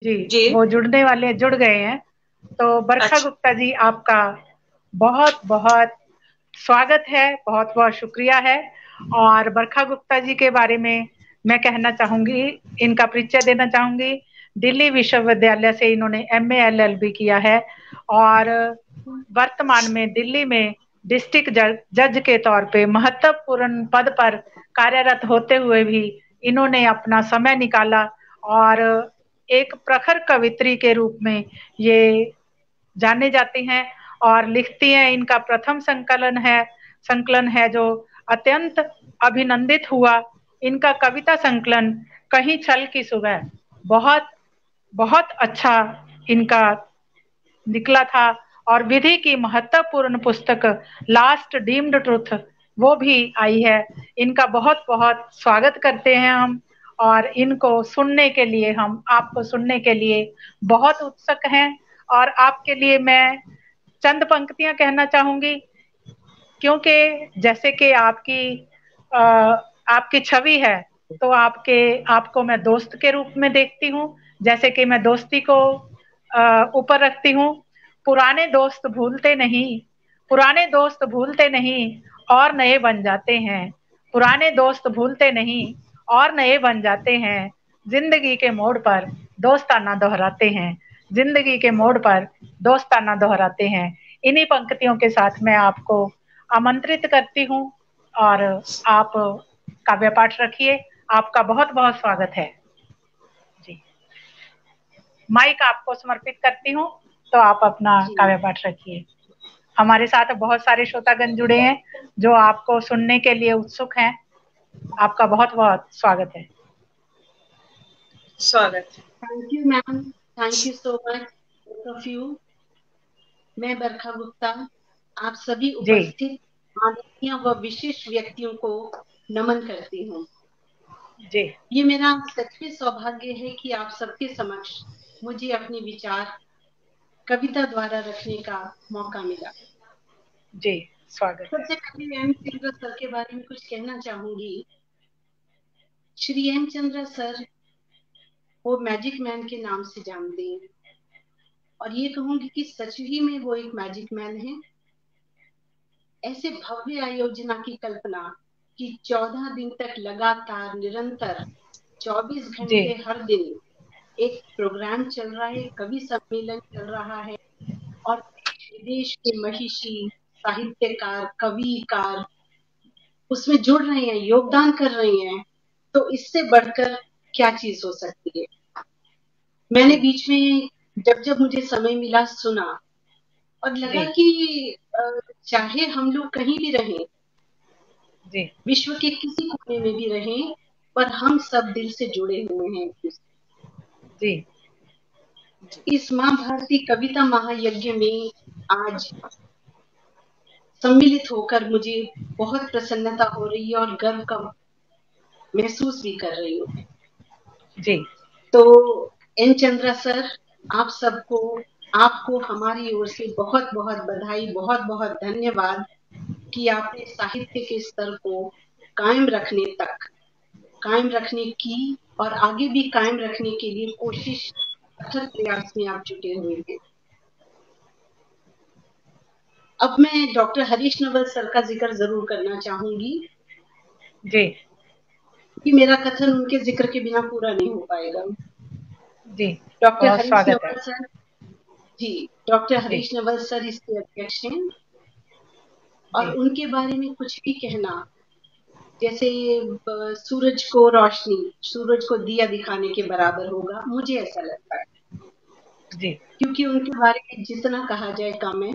जी, वो जुड़ने वाले जुड़ गए हैं। तो बरखा अच्छा। गुप्ता जी, आपका बहुत बहुत स्वागत है, बहुत बहुत शुक्रिया है। और बरखा गुप्ता जी के बारे में मैं कहना चाहूंगी, इनका परिचय देना चाहूंगी। दिल्ली विश्वविद्यालय से इन्होंने MA LLB किया है और वर्तमान में दिल्ली में डिस्ट्रिक्ट जज के तौर पे महत्वपूर्ण पद पर कार्यरत होते हुए भी इन्होंने अपना समय निकाला और एक प्रखर कवित्री के रूप में ये जाने जाती हैं और लिखती हैं। इनका प्रथम संकलन है जो अत्यंत अभिनंदित हुआ। इनका कविता संकलन कहीं छल की सुबह बहुत बहुत अच्छा इनका निकला था। और विधि की महत्वपूर्ण पुस्तक लास्ट डीम्ड ट्रुथ वो भी आई है। इनका बहुत बहुत स्वागत करते हैं हम, और इनको सुनने के लिए, हम आपको सुनने के लिए बहुत उत्सुक हैं। और आपके लिए मैं चंद पंक्तियां कहना चाहूंगी, क्योंकि जैसे कि आ, आपकी छवि है, तो आपको मैं दोस्त के रूप में देखती हूँ। जैसे कि मैं दोस्ती को ऊपर रखती हूँ। पुराने दोस्त भूलते नहीं, पुराने दोस्त भूलते नहीं और नए बन जाते हैं। पुराने दोस्त भूलते नहीं और नए बन जाते हैं। जिंदगी के मोड़ पर दोस्ताना दोहराते हैं, जिंदगी के मोड़ पर दोस्ताना दोहराते हैं। इन्हीं पंक्तियों के साथ मैं आपको आमंत्रित करती हूँ, और आप काव्य पाठ रखिए। आपका बहुत बहुत स्वागत है जी। माइक आपको समर्पित करती हूँ, तो आप अपना जी काव्य पाठ रखिए। हमारे साथ बहुत सारे श्रोतागण जुड़े हैं जो आपको सुनने के लिए उत्सुक हैं। आपका बहुत बहुत स्वागत है। स्वागत। Thank you ma'am, thank you so much of you. मैं बरखा गुप्ता आप सभी जी उपस्थित माननीय व विशिष्ट व्यक्तियों को नमन करती हूँ। जी ये मेरा सच में सौभाग्य है कि आप सबके समक्ष मुझे अपने विचार कविता द्वारा रखने का मौका मिला। जी, स्वागत है। सबसे पहले एम चंद्र सर के बारे में कुछ कहना चाहूंगी। श्री एम चंद्र सर वो मैजिक मैन के नाम से जानते हैं, और ये कहूंगी कि सच ही में वो एक मैजिक मैन है। ऐसे भव्य आयोजना की कल्पना कि 14 दिन तक लगातार निरंतर 24 जी घंटे हर दिन एक प्रोग्राम चल रहा है, कवि सम्मेलन चल रहा है, और देश विदेश के महिषी साहित्यकार कविकार उसमें जुड़ रहे हैं, योगदान कर रहे हैं, तो इससे बढ़कर क्या चीज हो सकती है। मैंने बीच में जब जब मुझे समय मिला सुना, और लगा जी कि चाहे हम लोग कहीं भी रहें, जी विश्व के किसी कोने में भी रहें, पर हम सब दिल से जुड़े हुए हैं। जी इस माँ भारती कविता महायज्ञ में आज सम्मिलित होकर मुझे बहुत प्रसन्नता हो रही है और गर्व का महसूस भी कर रही हूँ। जी तो एन चंद्रा सर, आप सबको, आपको हमारी ओर से बहुत बहुत बधाई, बहुत बहुत धन्यवाद कि आपने साहित्य के स्तर को कायम रखने की और आगे भी कायम रखने के लिए कोशिश, अथक प्रयास में आप जुटे हुए हैं। अब मैं डॉक्टर हरीश नवल सर का जिक्र जरूर करना चाहूंगी जी कि मेरा कथन उनके जिक्र के बिना पूरा नहीं हो पाएगा। जी, डॉक्टर बहुत हरीश स्वागत है। नवल सर, जी, डॉक्टर जी हरीश नवल सर इसके अध्यक्ष हैं, जी और उनके बारे में कुछ भी कहना जैसे सूरज को दिया दिखाने के बराबर होगा, मुझे ऐसा लगता है। जी क्योंकि उनके बारे में जितना कहा जाए कम है।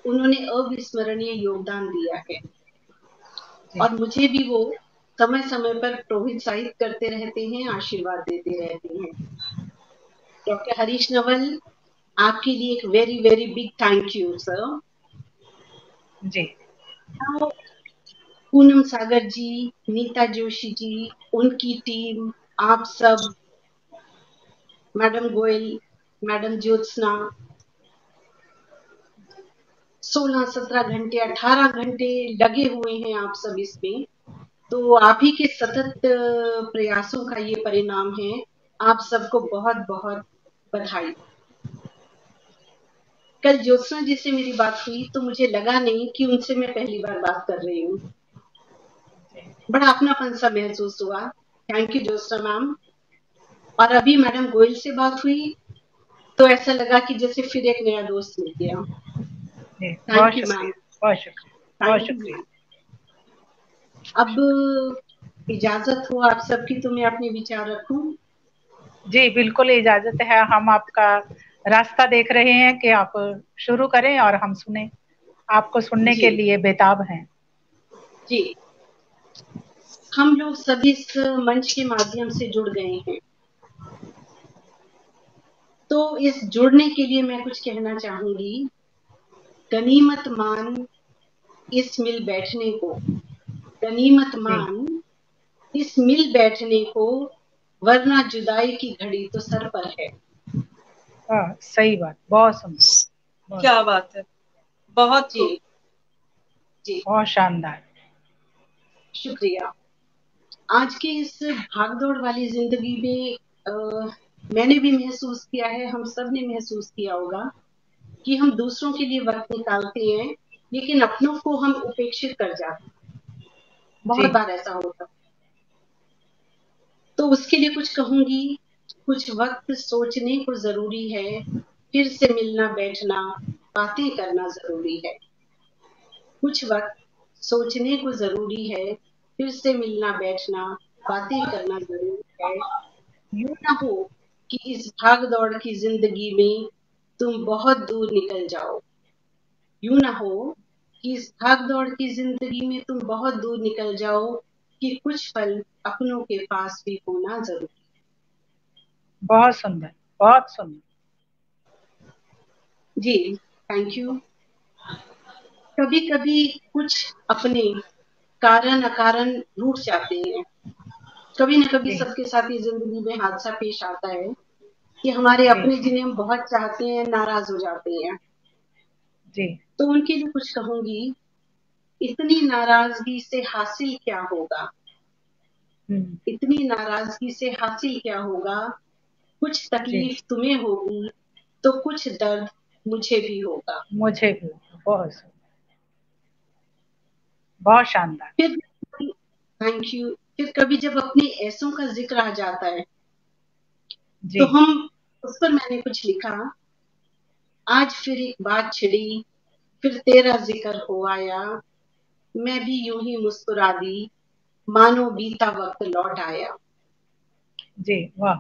उन्होंने अविस्मरणीय योगदान दिया है, जी और मुझे भी वो समय समय पर प्रोत्साहित करते रहते हैं, आशीर्वाद देते रहते हैं। डॉक्टर हरीश नवल, आपके लिए एक very very big thank you sir. जी पूनम सागर जी, नीता जोशी जी, उनकी टीम, आप सब, मैडम गोयल, मैडम ज्योत्सना, 16-17 घंटे 18 घंटे लगे हुए हैं आप सब इसमें। तो आप ही के सतत प्रयासों का ये परिणाम है। आप सबको बहुत बहुत बधाई। कल ज्योत्सना जी से मेरी बात हुई तो मुझे लगा नहीं कि उनसे मैं पहली बार बात कर रही हूँ। बड़ा अपनापन सा महसूस हुआ। Thank you Jyotsna ma'am. और अभी मैडम गोयल से बात हुई तो ऐसा लगा कि जैसे फिर एक नया दोस्त मिल गया। बहुत थैंक यू मैम। शुक्रिया, बहुत शुक्रिया, बहुत थैंक यू शुक्रिया। मैम। अब इजाजत हो आप सबकी तो मैं अपने विचार रखूं। जी बिल्कुल इजाजत है। हम आपका रास्ता देख रहे हैं कि आप शुरू करें और हम सुने, आपको सुनने जी के लिए बेताब हैं। जी। हम लोग सभी इस मंच के माध्यम से जुड़ गए हैं, तो इस जुड़ने के लिए मैं कुछ कहना चाहूंगी। गनीमत मान इस मिल बैठने को, गनीमत जी मान इस मिल बैठने को, वरना जुदाई की घड़ी तो सर पर है। हाँ, सही बात, बहुत सुंदर, बहुत क्या बात है, बहुत खूब। जी जी, बहुत शानदार। शुक्रिया। आज की इस भागदौड़ वाली जिंदगी में मैंने भी महसूस किया है, हम सब ने महसूस किया होगा कि हम दूसरों के लिए वक्त निकालते हैं लेकिन अपनों को हम उपेक्षित कर जाते हैं। बहुत जी बार ऐसा होता है। तो उसके लिए कुछ कहूंगी। कुछ वक्त सोचने को जरूरी है, फिर से मिलना बैठना, बातें करना जरूरी है। कुछ वक्त सोचने को जरूरी है, फिर से मिलना बैठना, बातें करना जरूरी है। यूं ना हो कि इस भाग दौड़ की जिंदगी में तुम बहुत दूर निकल जाओ। यूं ना हो कि इस भाग दौड़ की जिंदगी में तुम बहुत दूर निकल जाओ, कि कुछ पल अपनों के पास भी होना जरूरी। बहुत सुंदर, बहुत सुंदर। जी थैंक यू। कभी कभी कुछ अपने कारण अकारण रूठ जाते हैं। कभी न कभी जी सबके साथ ही जिंदगी में हादसा पेश आता है कि हमारे जी अपने जिन्हें हम बहुत चाहते हैं नाराज हो जाते हैं। जी तो उनके लिए कुछ कहूंगी। इतनी नाराजगी से हासिल क्या होगा, हम्म, इतनी नाराजगी से हासिल क्या होगा। कुछ जी तकलीफ तुम्हें होगी तो कुछ दर्द मुझे भी होगा। मुझे भी बहुत सुंदर, बहुत शानदार। फिर थैंक यू। फिर कभी जब अपने ऐसों का जिक्र आ जाता है जी तो हम उस पर मैंने कुछ लिखा। आज फिर एक बात छिड़ी, फिर तेरा जिक्र हो आया, मैं भी यूं ही मुस्कुरा दी, मानो बीता वक्त लौट आया। जी वाह।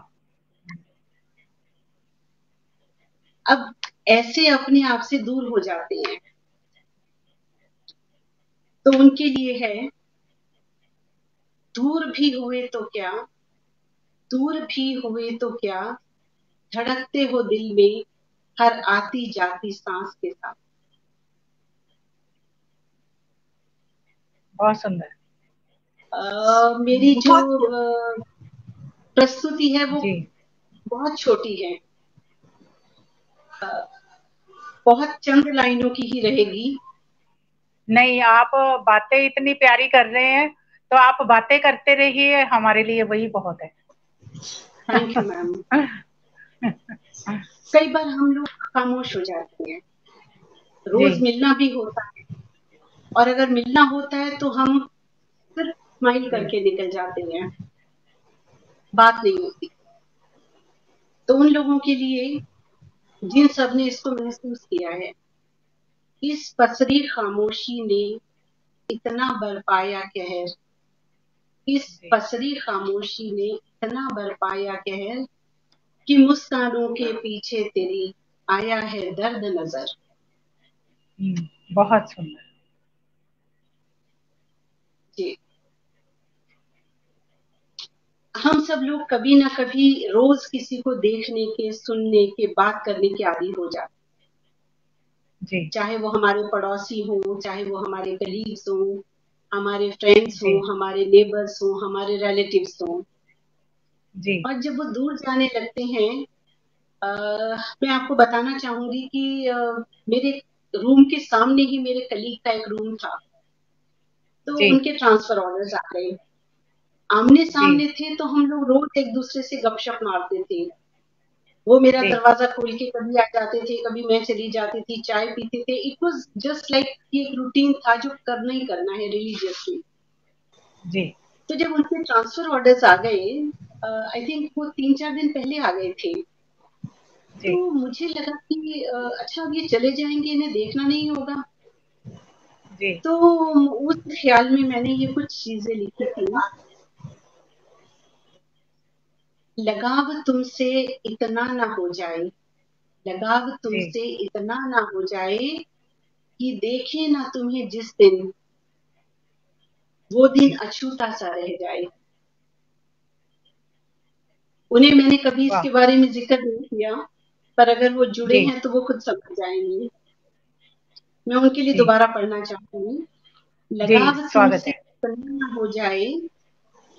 अब ऐसे अपने आप से दूर हो जाते हैं तो उनके लिए है, दूर भी हुए तो क्या, दूर भी हुए तो क्या, धड़कते हो दिल में हर आती जाती सांस के साथ। बहुत सुंदर। मेरी जो बहुत खूब। प्रस्तुति है वो जी बहुत छोटी है, बहुत चंद लाइनों की ही रहेगी। नहीं, आप बातें इतनी प्यारी कर रहे हैं, तो आप बातें करते रहिए, हमारे लिए वही बहुत है। Thank you ma'am. कई बार हम लोग खामोश हो जाते हैं, जी रोज मिलना भी होता है और अगर मिलना होता है तो हम सिर्फ स्माइल जी करके निकल जाते हैं, बात नहीं होती। तो उन लोगों के लिए जिन सब ने इसको महसूस किया है, इस पसरी खामोशी ने इतना बरपाया कहर, इस जी पसरी खामोशी ने इतना बरपाया कहर, कि मुस्कानों के पीछे तेरी आया है दर्द नजर। बहुत सुंदर। जी। हम सब लोग कभी ना कभी रोज किसी को देखने के, सुनने के, बात करने के आदी हो जाते, जी चाहे वो हमारे पड़ोसी हो, चाहे वो हमारे कलीग्स हो, हमारे फ्रेंड्स हो, जी हमारे नेबर्स हो, हमारे रिलेटिव्स हो। जी और जब वो दूर जाने लगते हैं, मैं आपको बताना चाहूंगी कि मेरे रूम के सामने ही मेरे कलीग का एक रूम था, तो जी उनके ट्रांसफर ऑर्डर्स आ गए। आमने जी सामने थे तो हम लोग रोज एक दूसरे से गपशप मारते थे, वो मेरा जी दरवाजा खोल के कभी आ जाते थे, कभी मैं चली जाती थी, चाय पीते थे। इट वाज जस्ट लाइक एक रूटीन था जो करना ही करना है रिलीजियसली। जी तो जब उनके ट्रांसफर ऑर्डर्स आ गए, आई थिंक वो 3-4 दिन पहले आ गए थे, जी तो मुझे लगा कि अच्छा अब ये चले जाएंगे, इन्हें देखना नहीं होगा। जी तो उस ख्याल में मैंने ये कुछ चीजें लिखी थी। लगाव तुमसे इतना ना हो जाए, लगाव जी तुमसे इतना ना हो जाए कि देखे ना तुम्हें जिस दिन, वो दिन जी अछूता सा रह जाए। उन्हें मैंने कभी वाह इसके बारे में जिक्र नहीं किया, पर अगर वो जुड़े जी हैं तो वो खुद समझ जाएंगे। मैं उनके लिए जी दोबारा पढ़ना चाहूंगी। जी लगाव स्वागत तुमसे है। इतना ना हो जाए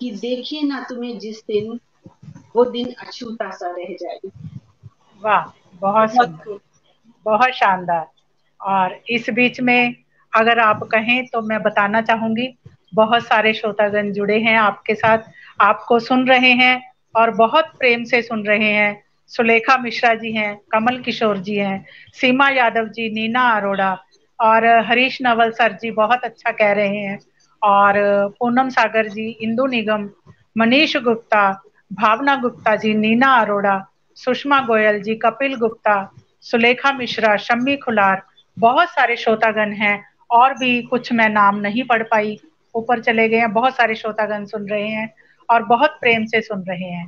कि देखे ना तुम्हें जिस दिन, वो दिन अछूता सा रह जाए। वाह, बहुत बहुत सुंदर, खूब। बहुत शानदार। और इस बीच में अगर आप कहें तो मैं बताना चाहूंगी, बहुत सारे श्रोतागण जुड़े हैं आपके साथ, आपको सुन रहे हैं और बहुत प्रेम से सुन रहे हैं। सुलेखा मिश्रा जी हैं, कमल किशोर जी हैं, सीमा यादव जी, नीना अरोड़ा और हरीश नवल सर जी बहुत अच्छा कह रहे हैं। और पूनम सागर जी, इंदु निगम, मनीष गुप्ता, भावना गुप्ता जी, नीना अरोड़ा, सुषमा गोयल जी, कपिल गुप्ता, सुलेखा मिश्रा, शम्मी खुलार, बहुत सारे श्रोतागण हैं। और भी कुछ मैं नाम नहीं पढ़ पाई, ऊपर चले गए हैं। बहुत सारे श्रोतागण सुन रहे हैं और बहुत प्रेम से सुन रहे हैं,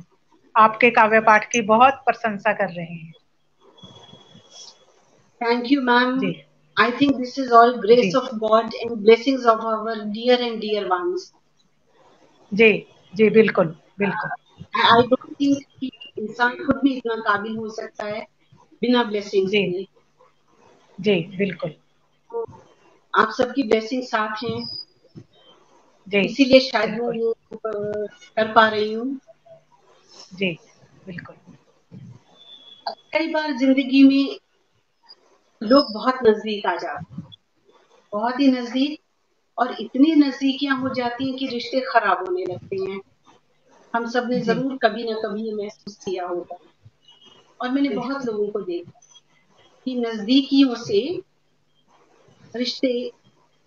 आपके काव्य पाठ की बहुत प्रशंसा कर रहे हैं। Thank you, ma'am. Ji I think this is all grace ji of God and blessings of our dear and dear ones. जी जी बिल्कुल बिल्कुल। I don't think कि इंसान खुद भी इतना काबिल हो सकता है बिना ब्लेसिंग्स जी के। जी बिल्कुल। तो आप सबकी ब्लेसिंग साथ हैं, जी इसीलिए शायद मैं बिल्कुल। ये कर पा रही हूँ। जी बिल्कुल। कई बार जिंदगी में लोग बहुत नजदीक आ जाते हैं, बहुत ही नजदीक, और इतनी नजदीकियां हो जाती हैं कि रिश्ते खराब होने लगते हैं। हम सब ने जी जरूर कभी ना कभी ये महसूस किया होगा, और मैंने जी बहुत लोगों को देखा कि नजदीकियों से रिश्ते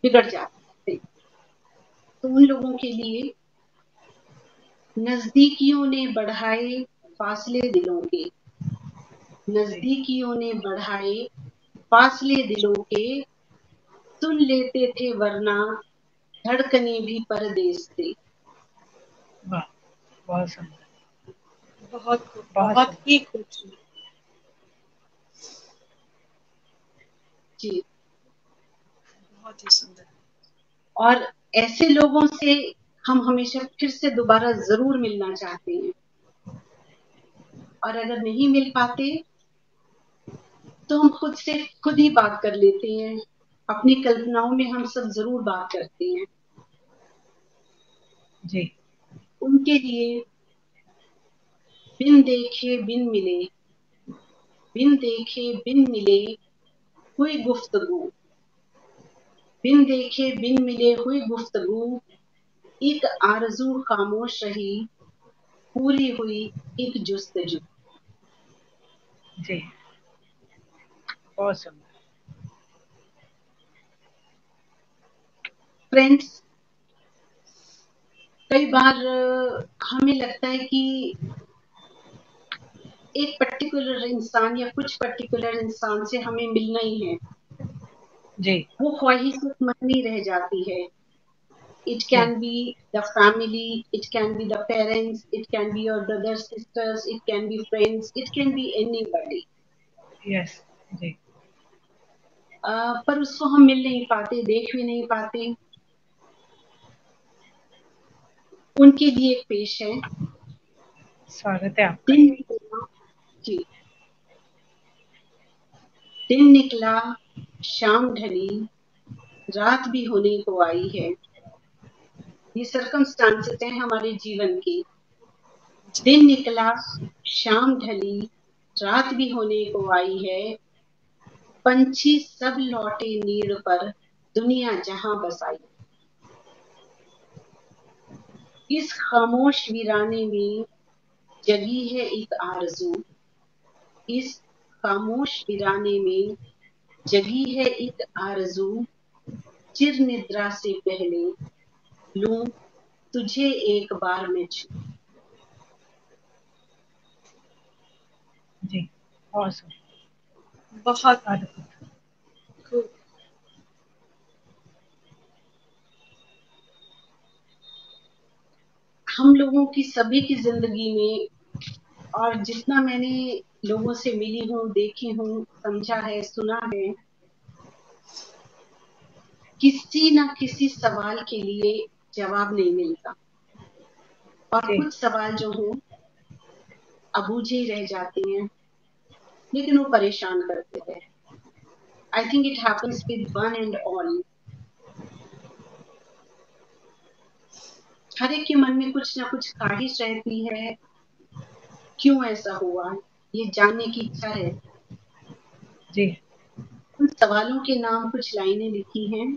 बिगड़ जाते हैं। तो उन लोगों के लिए नजदीकियों ने बढ़ाए फासले दिलों के, जी नजदीकियों ने बढ़ाए फासले दिलों के, सुन लेते थे वरना धड़कने भी परदेस से। वाह, बहुत सुंदर, बहुत खूब, बहुत बहुत सुंदर। ही खूबसूरत। जी। बहुत ही सुंदर। और ऐसे लोगों से हम हमेशा फिर से दोबारा जरूर मिलना चाहते हैं, और अगर नहीं मिल पाते तो हम खुद से खुद ही बात कर लेते हैं। अपनी कल्पनाओं में हम सब जरूर बात करते हैं। जी उनके लिए बिन देखे बिन मिले, बिन देखे बिन मिले हुई गुफ्तगू, बिन देखे बिन मिले हुई गुफ्तगू, एक आरज़ू खामोश रही, पूरी हुई एक जुस्तजू। जी बहुत सुंदर। फ्रेंड्स, कई बार हमें लगता है कि एक पर्टिकुलर इंसान या कुछ पर्टिकुलर इंसान से हमें मिलना ही है। जी वो ख्वाहिश सिर्फ मन में रह जाती है। It जी can be the family, it can be the parents, it can be your brothers, sisters, it can be friends, it can be anybody. Yes जी पर उसको हम मिल नहीं पाते, देख भी नहीं पाते। उनके लिए एक पेश है। स्वागत है आपका। दिन निकला, जी, दिन निकला, शाम ढली, रात भी होने को आई है। ये सर्कमस्टांसेस हैं हमारे जीवन की। दिन निकला, शाम ढली, रात भी होने को आई है। पंछी सब लौटे नीड़ पर, दुनिया जहां बसाई। इस खामोश वीराने में जगी है एक आरज़ू, इस खामोश वीराने में जगी है एक आरज़ू, चिर निद्रा से पहले लूं तुझे एक बार मैं छू। जी, awesome, बहुत अद्भुत। खूब। हम लोगों की सभी की जिंदगी में, और जितना मैंने लोगों से मिली हूँ, देखी हूँ, समझा है, सुना है, किसी ना किसी सवाल के लिए जवाब नहीं मिलता, और जी, कुछ सवाल जो हो अबूझे ही रह जाते हैं, लेकिन वो परेशान करते हैं। I think it happens with one and all. हर एक के मन में कुछ ना कुछ ख्वाहिश रहती है, क्यों ऐसा हुआ, ये जानने की इच्छा है। जी, उन सवालों के नाम कुछ लाइनें लिखी हैं।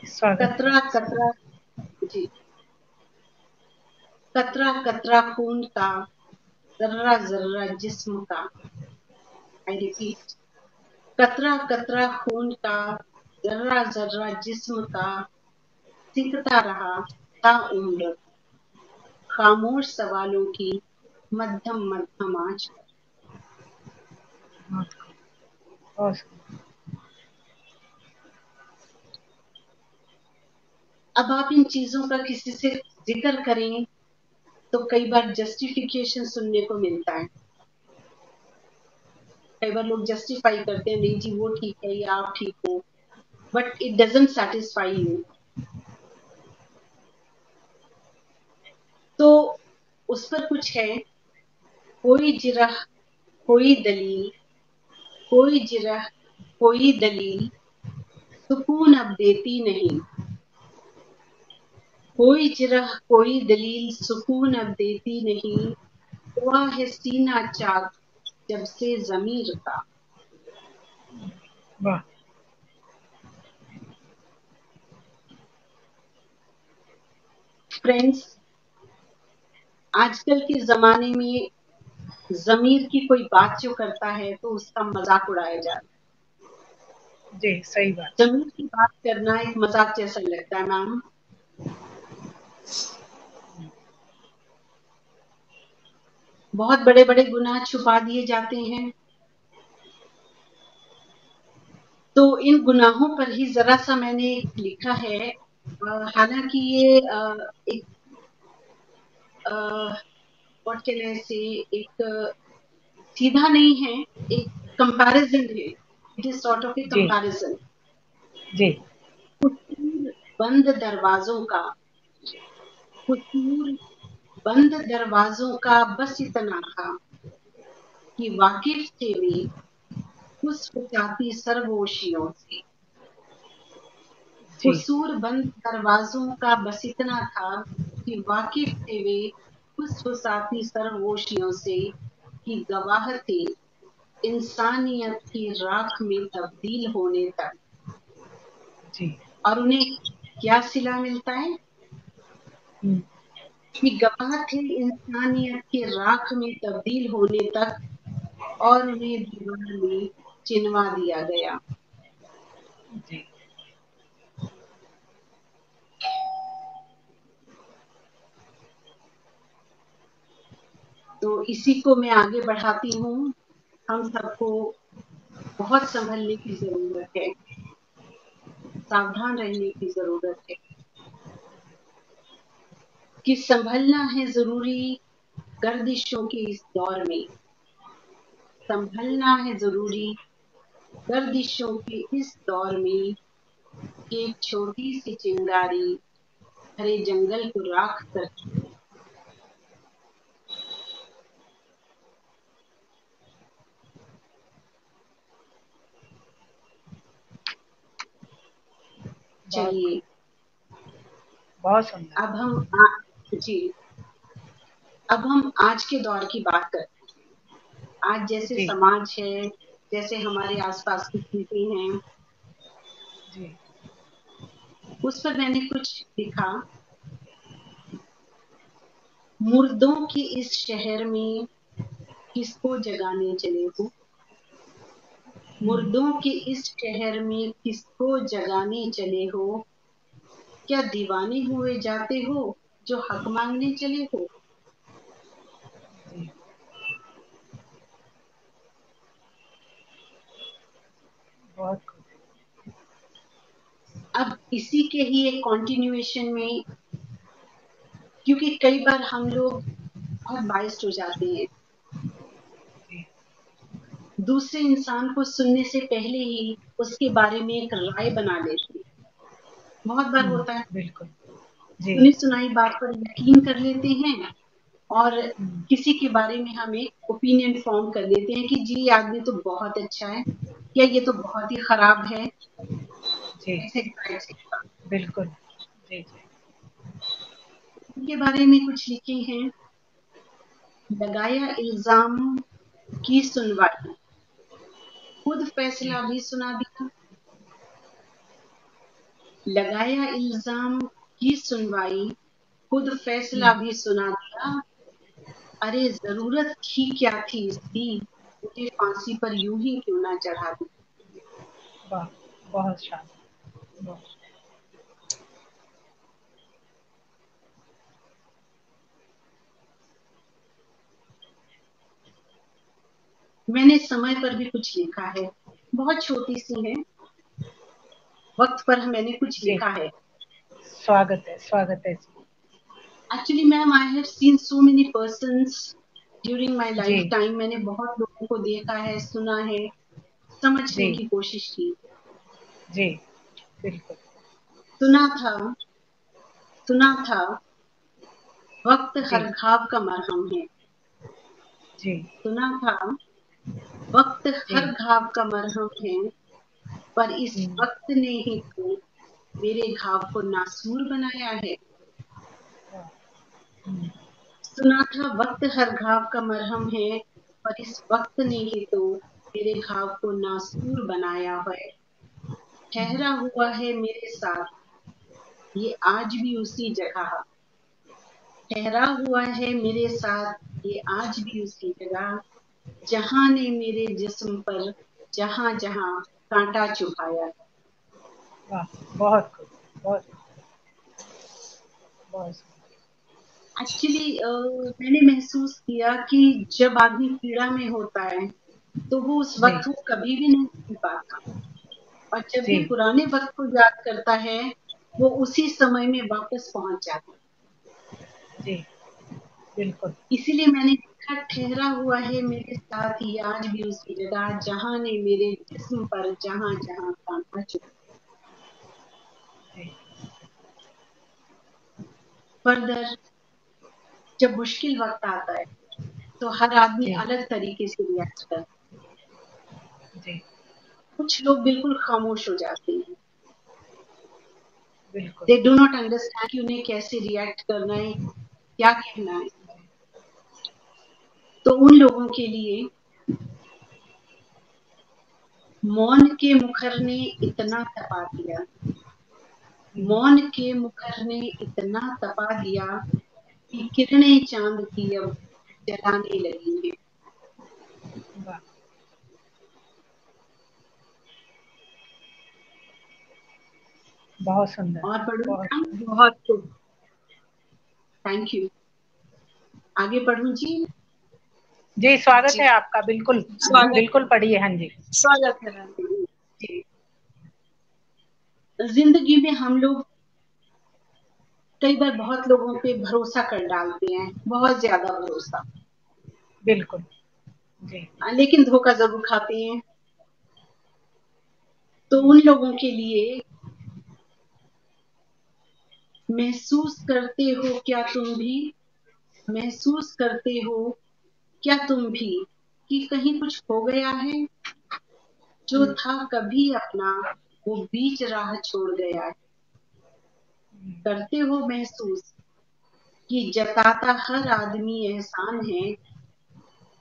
स्वागत है। कतरा कतरा, जी, कतरा कतरा खून का, जर्रा जर्रा जिस्म का। आई रिपीट, कतरा कतरा खून का, जर्रा जर्रा जिस्म का, सीखता रहा ता उम्र, खामोश सवालों की मध्यम मध्यम आंच पर। बहुत खूब, awesome, अब आप इन चीजों का किसी से जिक्र करें तो कई बार जस्टिफिकेशन सुनने को मिलता है। कई बार लोग जस्टिफाई करते हैं, नहीं जी वो ठीक है या आप ठीक हो, but it doesn't satisfy you. तो उस पर कुछ है, कोई जिरह कोई दलील, कोई जिरह कोई दलील, सुकून अब देती नहीं। कोई जिरह कोई दलील, सुकून अब देती नहीं। हुआ है सीना चाक जब से ज़मीर का। वाह, फ्रेंड्स, आजकल के ज़माने में ज़मीर की कोई बात जो करता है तो उसका मज़ाक उड़ाया जाता है। जी, सही बात। ज़मीर की बात करना एक मज़ाक जैसा लगता है मैम। बहुत बड़े-बड़े गुनाह छुपा दिए जाते हैं। तो इन गुनाहों पर ही ज़रा-सा मैंने लिखा है। हालाँकि ये एक व्हाट कैन आई से, एक सीधा नहीं है, एक कंपैरिज़न है। It is sort of a जी, कंपैरिज़न। जी, कसूर बंद दरवाज़ों का, कसूर बंद दरवाज़ों का बस इतना था कि वाकिफ़ थे वे फुसफुसाती सरगोशियों से। जी, कसूर बंद दरवाज़ों का बस इतना था कि वाकिफ़ थे वे फुसफुसाती सरगोशियों से, कि गवाह थे इंसानियत की राख में तब्दील होने तक। जी, और उन्हें क्या सिला मिलता है हुँ, कि गवाह थे इंसानियत की राख में तब्दील होने तक, और उन्हें दीवार में चिनवा दिया गया। जी, तो इसी को मैं आगे बढ़ाती हूँ। हम सबको बहुत संभलने की ज़रूरत है, सावधान रहने की ज़रूरत है, कि संभलना है ज़रूरी गर्दिशों के इस दौर में। संभलना है ज़रूरी गर्दिशों के इस दौर में, कि एक छोटी सी चिंगारी हरे जंगल को राख कर। बहुत चलिए, खूब, बहुत सुंदर। अब हम जी, अब हम आज के दौर की बात करते हैं। आज जैसे जी, समाज है, जैसे हमारे आसपास की चीजें हैं, जी, उस पर मैंने कुछ लिखा। मुर्दों के इस शहर में किसको जगाने चले हो? मुर्दों के इस शहर में किसको जगाने चले हो? क्या दीवाने हुए जाते हो जो हक मांगने चले हो? जी, बहुत खूब। अब इसी के ही एक कंटिन्यूएशन में, क्योंकि कई बार हम लोग बहुत बाइस्ड हो जाते हैं, जी, दूसरे इंसान को सुनने से पहले ही उसके बारे में एक राय बना लेते हैं। बहुत बार होता है, बिल्कुल। जी, सुनी सुनाई बात पर यकीन कर लेते हैं और हम्म, किसी के बारे में हम एक ओपिनियन फॉर्म कर देते हैं कि जी ये आदमी तो बहुत अच्छा है या ये तो बहुत ही खराब है, जी, ऐसे ऐसे। बिल्कुल। जी, जी, उनके बारे में कुछ लिखे हैं, लगाया इल्जाम की सुनवाई, खुद जी, फैसला भी सुना दिया। लगाया इल्जाम की सुनवाई, खुद फैसला भी सुना दिया। अरे जरूरत ही क्या थी इसकी, मुझे फांसी पर यूं ही क्यों ना चढ़ा दी। वाह, बहुत शानदार, बहुत। मैंने समय पर भी कुछ लिखा है, बहुत छोटी सी है, वक्त पर मैंने कुछ जी, लिखा है। स्वागत है जी। Actually ma'am, I have seen so many persons during my जी, लाइफ टाइम। मैंने बहुत लोगों को देखा है, सुना है, समझने जी, की कोशिश की। जी, बिल्कुल। सुना था, सुना था, वक्त हर जी, घाव का मरहम है। जी, सुना था, वक्त हर जी, घाव का मरहम है, पर इस हम्म, वक्त ने ही तो मेरे घाव को नासूर बनाया है। वाह, हम्म, सुना था, वक्त हर घाव का मरहम है, पर इस वक्त ने ही तो मेरे घाव को नासूर बनाया है। ठहरा हुआ है मेरे साथ ये आज भी उसी जगह, ठहरा हुआ है मेरे साथ ये आज भी उसी जगह, जहां ने मेरे जिस्म पर जहां जहां कांटा चुभाया। वाह, बहुत खूब, बहुत, बहुत सुंदर। एक्चुअली मैंने महसूस किया कि जब आदमी पीड़ा में होता है तो वो उस जी, वक्त वो कभी भी नहीं भूल पाता, और जब जी, भी पुराने वक्त को याद करता है वो उसी समय में वापस पहुंच जाता है। जी, बिल्कुल। इसीलिए मैंने लिखा, ठहरा हुआ है मेरे साथ ये आज भी उसी जगह, जहां ने मेरे जिस्म पर जहां जहां कांटा चुभा। जी, फर्दर, जब मुश्किल वक्त आता है तो हर आदमी जी, अलग तरीके से रिएक्ट करता है। जी, कुछ लोग बिल्कुल खामोश हो जाते हैं, बिल्कुल। दे डू नॉट अंडरस्टैंड कि उन्हें कैसे रिएक्ट करना है, क्या कहना है। तो उन लोगों के लिए मौन के मुखर ने इतना तपा दिया, मौन के मुखर ने इतना तपा दिया कि किरणें चांद की अब जलाने लगी हैं। वाह, बहुत सुंदर, और पढ़ूं बहुत क्या? सुंदर। बहुत खूब। Thank you. आगे पढ़ूं जी? जी, स्वागत जी, है आपका, बिल्कुल। स्वागत है। बिल्कुल पढ़िए, हाँ जी। स्वागत है मैम। जी। जिंदगी में हम लोग कई बार बहुत लोगों पे भरोसा कर डालते हैं, बहुत ज्यादा भरोसा, बिल्कुल। जी, लेकिन धोखा जरूर खाते हैं। तो उन लोगों के लिए, महसूस करते हो क्या तुम भी, महसूस करते हो क्या तुम भी कि कहीं कुछ हो गया है, जो था कभी अपना वो बीच राह छोड़ गया है। करते हो महसूस कि जताता हर आदमी एहसान है,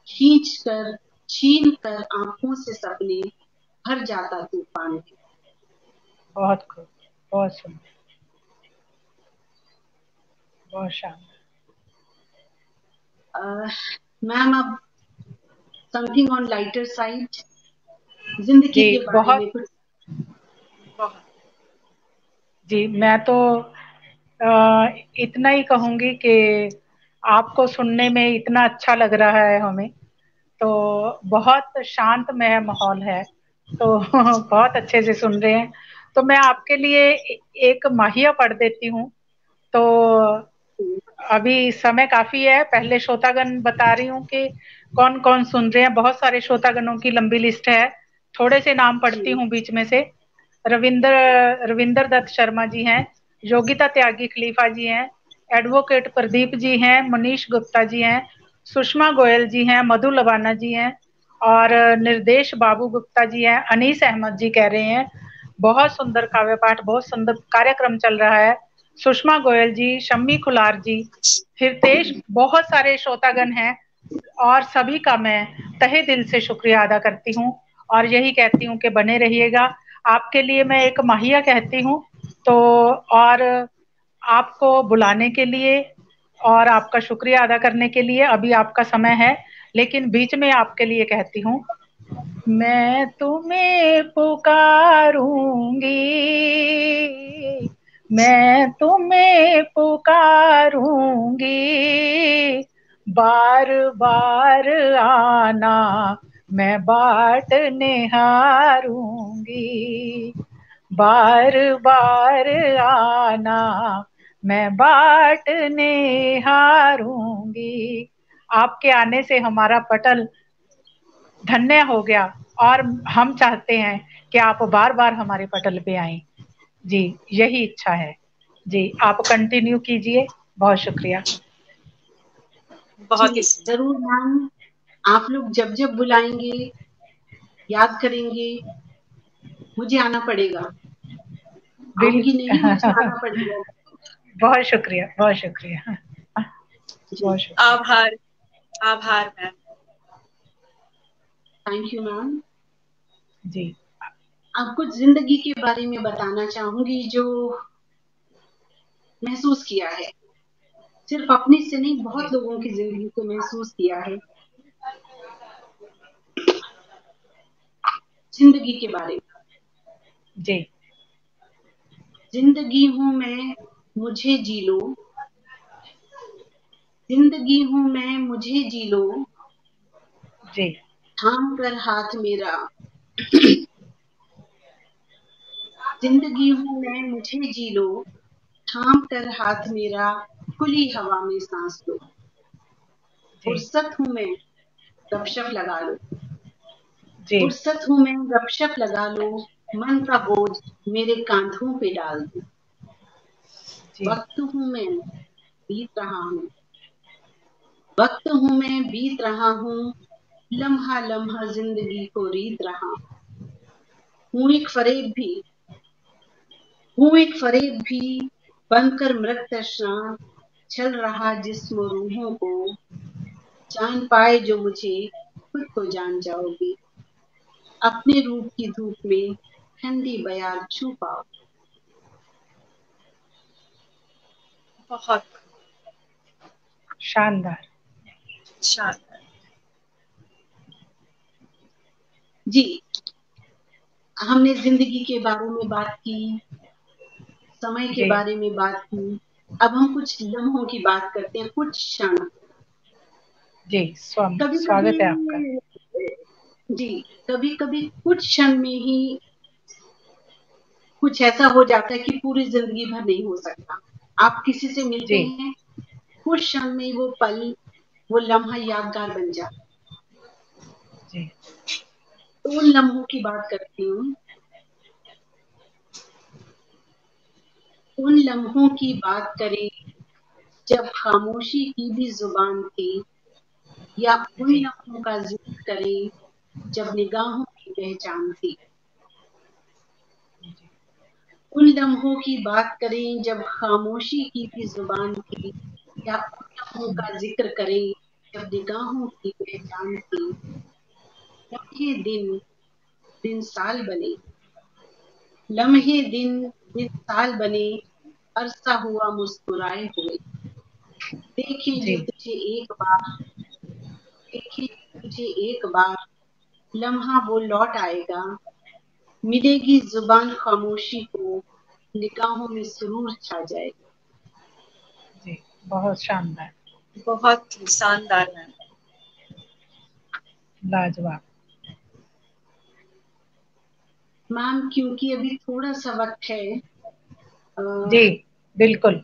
खींच कर छीन कर आंखों से सपने भर जाता तूफान है। बहुत खूब, बहुत सुंदर, बहुत शानदार। मैम, अब समथिंग ऑन लाइटर साइड, जिंदगी के बारे में कुछ। जी, मैं तो इतना ही कहूँगी कि आपको सुनने में इतना अच्छा लग रहा है हमें, तो बहुत शांतमय माहौल है, तो बहुत अच्छे से सुन रहे हैं। तो मैं आपके लिए एक माहिया पढ़ देती हूँ। तो अभी समय काफी है, पहले श्रोतागण बता रही हूँ कि कौन कौन सुन रहे हैं। बहुत सारे श्रोतागणों की लंबी लिस्ट है, थोड़े से नाम पढ़ती हूँ बीच में से। रविंदर दत्त शर्मा जी हैं, योगिता त्यागी खलीफा जी हैं, एडवोकेट प्रदीप जी हैं, मनीष गुप्ता जी हैं, सुषमा गोयल जी हैं, मधु लबाना जी हैं, और निर्देश बाबू गुप्ता जी हैं। अनीस अहमद जी कह रहे हैं बहुत सुंदर काव्य पाठ, बहुत सुंदर कार्यक्रम चल रहा है। सुषमा गोयल जी, शम्मी खुलार जी, हितेश, बहुत सारे श्रोतागण हैं, और सभी का मैं तहे दिल से शुक्रिया अदा करती हूँ, और यही कहती हूँ कि बने रहिएगा। आपके लिए मैं एक माहिया कहती हूँ, तो और आपको बुलाने के लिए और आपका शुक्रिया अदा करने के लिए अभी आपका समय है, लेकिन बीच में आपके लिए कहती हूँ, मैं तुम्हें पुकारूंगी, मैं तुम्हें पुकारूंगी, बार बार आना, मैं बाट निहारूंगी, बार बार आना, मैं बाट निहारूंगी। आपके आने से हमारा पटल धन्य हो गया, और हम चाहते हैं कि आप बार बार हमारे पटल पे आएं। जी, यही इच्छा है। जी, आप कंटिन्यू कीजिए। बहुत शुक्रिया। बहुत ही जरूर मैम, आप लोग जब जब बुलाएंगे, याद करेंगे, मुझे आना पड़ेगा। आऊंगी नहीं, मुझे आना पड़ेगा। बहुत शुक्रिया, बहुत शुक्रिया, बहुत शुक्रिया। आभार, आभार मैम। Thank you ma'am. जी, आपको जिंदगी के बारे में बताना चाहूंगी जो महसूस किया है, सिर्फ अपने से नहीं, बहुत लोगों की जिंदगी को महसूस किया है। जिंदगी के बारे में। जी, जिंदगी हूं मैं, मुझे जी लो, जिंदगी हूं मैं, मुझे जी लो, जी, थाम कर हाथ मेरा, जिंदगी हूं मैं, मुझे जी लो, थाम कर हाथ मेरा, खुली हवा में सांस लो, फुर्सत हूं मैं, गपशप लगा लो, जी, फुर्सत हूं मैं, गपशप लगा लो, मन का बोझ मेरे कांधों पे डाल दो, जी, वक्त हूं मैं, बीत रहा हूं, वक्त हूं मैं, बीत रहा हूं, लम्हा लम्हा जिंदगी को रीत रहा हूं, एक फरेब भी, हूं एक फरेब भी, बनकर मृग तृष्णा, छल रहा जिस्म रूहों को, जान पाए जो मुझे, खुद को जान जाओगी, अपने रूप की धूप में ठंडी बयार छू पाओ। बहुत शानदार। शानदार। जी, हमने जिंदगी के बारे में बात की, समय के जी, बारे में बात की, अब हम कुछ लम्हों की बात करते हैं, कुछ क्षण। जी, कभी स्वागत है आपका। कभी जी, कभी कभी कुछ क्षण में ही कुछ ऐसा हो जाता है कि पूरी जिंदगी भर नहीं हो सकता। आप किसी से मिलते जी, हैं, कुछ क्षण में वो पल, वो लम्हा यादगार बन जाता है। जी, तो उन लम्हों की बात करती हूँ, उन लम्हों की बात करें जब खामोशी की भी जुबान थी, या उन जी, लम्हों का जिक्र करें जब निगाहों की पहचान थी, उन लम्हों की बात करें जब खामोशी की भी जुबान थी, या उन लम्हों का जिक्र करें जब निगाहों की पहचान थी, लम्हे दिन, दिन साल बने, लम्हे दिन, दिन साल बने, अरसा हुआ मुस्कुराए हुए, देखे जो जी, तुझे एक बार, देखे तुझे एक बार, लम्हा वो लौट आएगा, मिलेगी जुबान खामोशी को, निगाहों में सुरूर छा जाएगा। जी, बहुत शानदार, बहुत ही शानदार मैम। लाजवाब। मैम क्योंकि अभी थोड़ा सा वक्त है, जी बिल्कुल।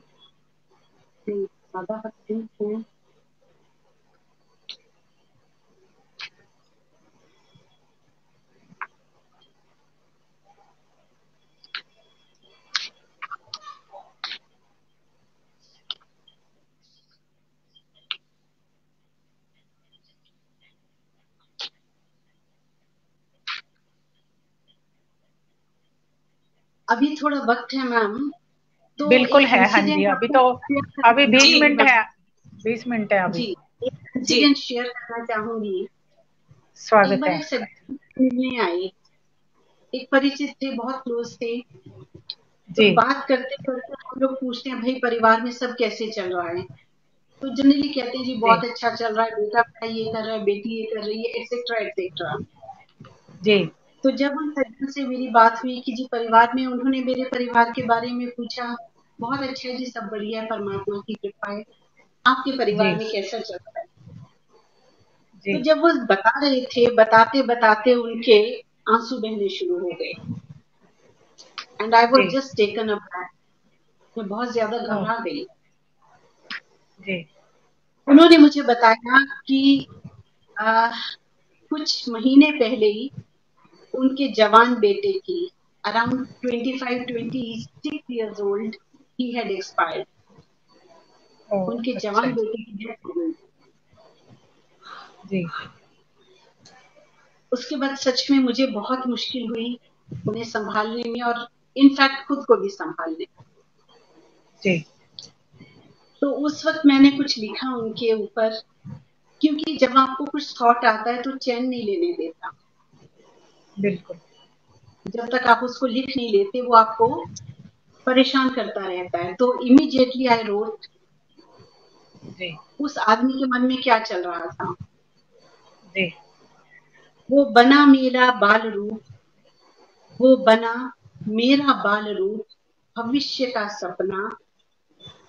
ज्यादा वक्त नहीं है। अभी थोड़ा वक्त है मैम, तो बिल्कुल एक है, हाँ जी। इंसिडेंट अभी तो अभी 20 मिनट है, 20 मिनट है अभी। जी, एक जी इंसिडेंट शेयर करना चाहूंगी। एक स्वागत बार है। एक सब्जी मिलने आए, एक परिचित थे, बहुत क्लोज थे। तो जी बात करते करते हम लोग पूछते हैं, भाई परिवार में सब कैसे चल रहा है? तो जनरली कहते हैं जी जी बहुत अच्छा चल रहा है, बेटा ये कर रहा है, बेटी ये कर रही है, एक्सेट्रा एक्सेट्रा। जी तो जब उन सज्जन से मेरी बात हुई कि जी परिवार में, उन्होंने मेरे परिवार के बारे में पूछा। बहुत अच्छा है जी, सब बढ़िया है, परमात्मा की कृपा है। आपके परिवार जी में कैसा चल रहा है? जी तो जब वो बता रहे थे, बताते बताते उनके आंसू बहने शुरू हो गए। एंड आई जी वाज जस्ट टेकन अबैक, मैं बहुत ज्यादा ओ, घबरा गई। जी उन्होंने मुझे बताया कि आ, कुछ महीने पहले ही उनके जवान बेटे की, around 25-26 years old, he had expired। ओ, उनके अच्छा जवान जी। बेटे की डेथ हो गई। जी उसके बाद सच में मुझे बहुत मुश्किल हुई उन्हें संभालने में, और इनफैक्ट खुद को भी संभालने में। जी तो उस वक्त मैंने कुछ लिखा उनके ऊपर, क्योंकि जब आपको कुछ थॉट आता है तो चैन नहीं लेने देता। बिल्कुल। जब तक आप उसको लिख नहीं लेते, वो आपको परेशान करता रहता है। तो इमीडिएटली आई रोट। जी उस आदमी के मन में क्या चल रहा था? जी वो बना मेरा बाल रूप, वो बना मेरा बाल रूप, भविष्य का सपना,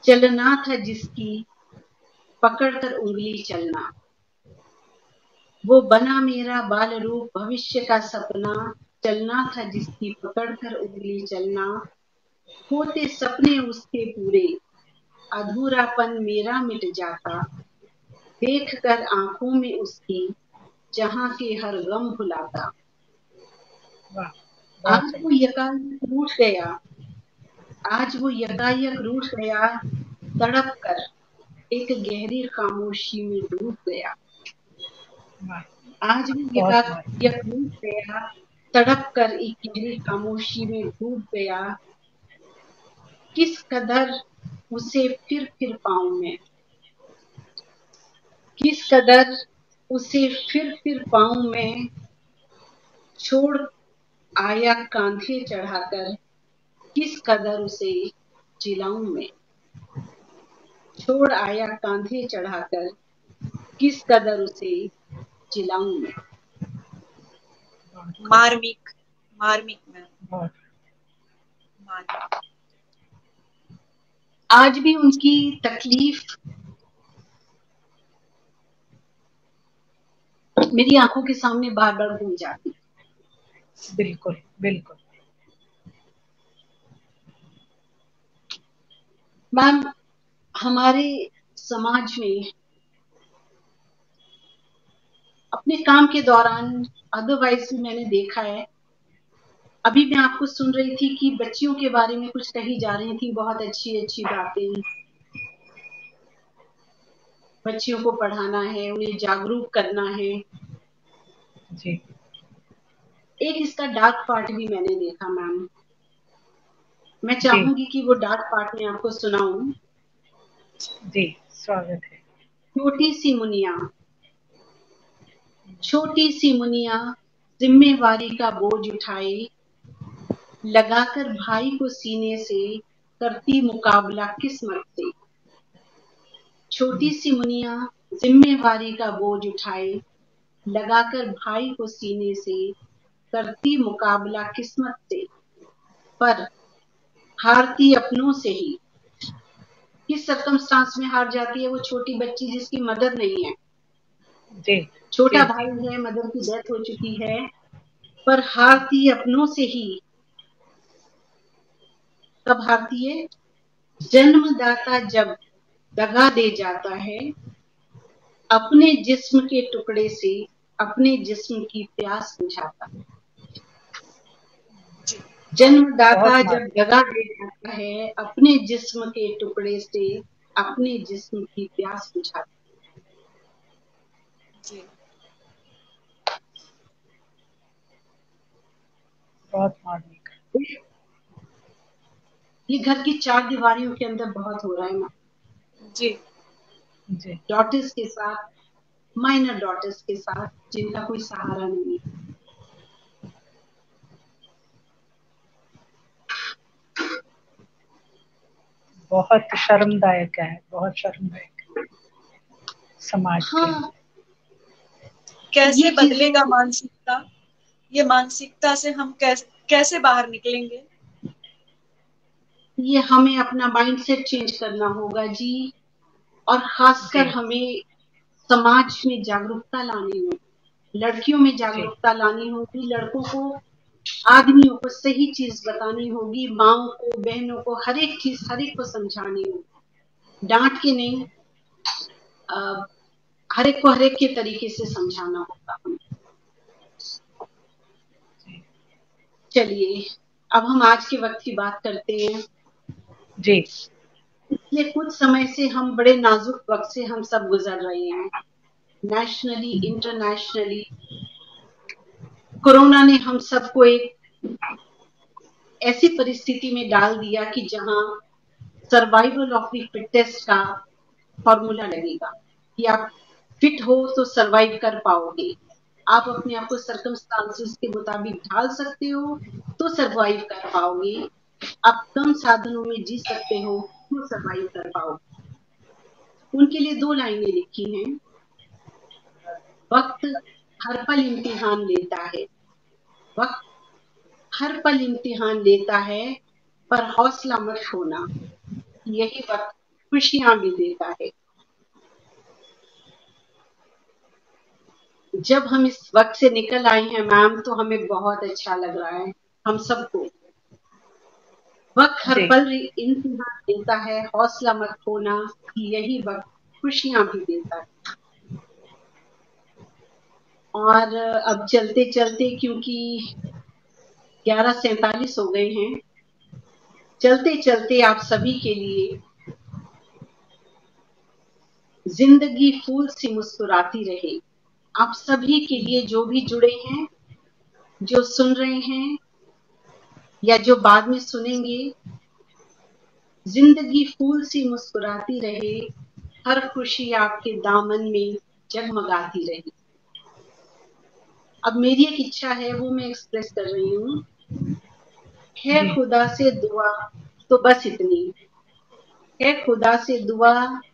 चलना था जिसकी पकड़कर उंगली चलना। वो बना मेरा बाल रूप, भविष्य का सपना, चलना था जिसकी पकड़कर उंगली चलना। होते सपने उसके पूरे, अधूरापन मेरा मिट जाता, देख कर आंखों में उसकी जहां के हर गम भुलाता। वाह, बहुत आज सही। वो यकायक रूठ गया, आज वो यकायक रूठ गया, तड़प कर एक गहरी खामोशी में डूब गया। वाह, आज वो बहुत बहुत। यकायक रूठ गया, तड़प कर एक गहरी खामोशी में डूब गया। किस कदर उसे फिर पाऊं मैं, किस कदर उसे फिर पाऊं मैं, छोड़ आया कांधे चढ़ाकर, किस कदर उसे जिलाऊं मैं। छोड़ आया कांधे चढ़ाकर, किस कदर उसे जिलाऊं मैं। बहुत मार्मिक, मार्मिक मैम, बहुत। मार्मिक। आज भी उनकी तकलीफ मेरी आंखों के सामने बार बार घूम जाती। बिल्कुल बिल्कुल। मैम हमारे समाज में अपने काम के दौरान, अदरवाइज भी मैंने देखा है। अभी मैं आपको सुन रही थी कि बच्चियों के बारे में कुछ कही जा रही थी, बहुत अच्छी अच्छी बातें। बच्चियों को पढ़ाना है, उन्हें जागरूक करना है। जी एक इसका डार्क पार्ट भी मैंने देखा मैम। मैं जी चाहूंगी कि वो डार्क पार्ट में आपको सुनाऊं। जी, स्वागत है। छोटी सी मुनिया, छोटी सी मुनिया, जिम्मेवारी का बोझ उठाए, लगाकर भाई को सीने से, करती मुकाबला किस्मत से। छोटी सी मुनिया, जिम्मेवारी का बोझ उठाए, लगाकर भाई को सीने से, करती मुकाबला किस्मत से, पर हारती अपनों से ही। किस सर्कमस्टांस में हार जाती है वो छोटी बच्ची जिसकी मदर नहीं है, जी छोटा जी भाई है, मदर की डेथ हो चुकी है, पर हारती अपनों से ही। कब हारती है? जन्मदाता जब दगा दे जाता है, अपने जिस्म के टुकड़े से अपने जिस्म की प्यास बुझाता है। जी जन्मदाता बहुत जब मार्मिक। दगा दे जाता है, अपने जिस्म के टुकड़े से अपने जिस्म की प्यास बुझाता है। जी बहुत मार्मिक। ये घर की चार दीवारियों के अंदर बहुत हो रहा है ना, जी जी डॉटर्स के साथ, माइनर डॉटर्स के साथ, जिनका कोई सहारा नहीं है। बहुत शर्मदायक है, बहुत शर्मदायक है समाज के लिए। हाँ, कैसे ये बदलेगा चीजें, मानसिकता? ये मानसिकता से हम कैसे बाहर निकलेंगे? ये हमें अपना माइंडसेट चेंज करना होगा जी, और खासकर जी हमें समाज में जागरूकता लानी होगी, लड़कियों में जी जागरूकता लानी होगी, लड़कों को, आदमियों को सही चीज बतानी होगी, माओ को, बहनों को, हर एक चीज हर एक को समझानी होगी, डांट के नहीं, हर एक को हर एक के तरीके से समझाना होगा हमें। जी चलिए, अब हम आज के वक्त की बात करते हैं। जी पिछले कुछ समय से हम बड़े नाजुक वक्त से हम सब गुजर रहे हैं, नेशनली, इंटरनेशनली। कोरोना ने हम सबको एक ऐसी परिस्थिति में डाल दिया कि जहां सर्वाइवल ऑफ द फिटेस्ट का फॉर्मूला लगेगा, कि आप फिट हो तो सरवाइव कर पाओगे, आप अपने आप को सर्कमस्टांसेस के मुताबिक ढाल सकते हो तो सरवाइव कर पाओगे, आप कम साधनों में जी सकते हो तो सरवाइव कर पाओगे। उनके लिए दो लाइनें लिखी हैं, वक्त हर पल इम्तिहान लेता है, वक्त हर पल इम्तिहान लेता है, पर हौसला मत खोना, यही वक्त खुशियां भी देता है। जब हम इस वक्त से निकल आए हैं मैम, तो हमें बहुत अच्छा लग रहा है हम सबको। वक्त हर जी पल इम्तिहान देता है, हौसला मत खोना, यही वक्त खुशियां भी देता है। और अब चलते चलते, क्योंकि 11:47 हो गए हैं, चलते चलते आप सभी के लिए जिंदगी फूल सी मुस्कुराती रहे। आप सभी के लिए, जो भी जुड़े हैं, जो सुन रहे हैं या जो बाद में सुनेंगे, जिंदगी फूल सी मुस्कुराती रहे, हर खुशी आपके दामन में जगमगाती रहे। अब मेरी एक इच्छा है, वो मैं एक्सप्रेस कर रही हूँ। है जी खुदा से दुआ तो बस इतनी, है खुदा से दुआ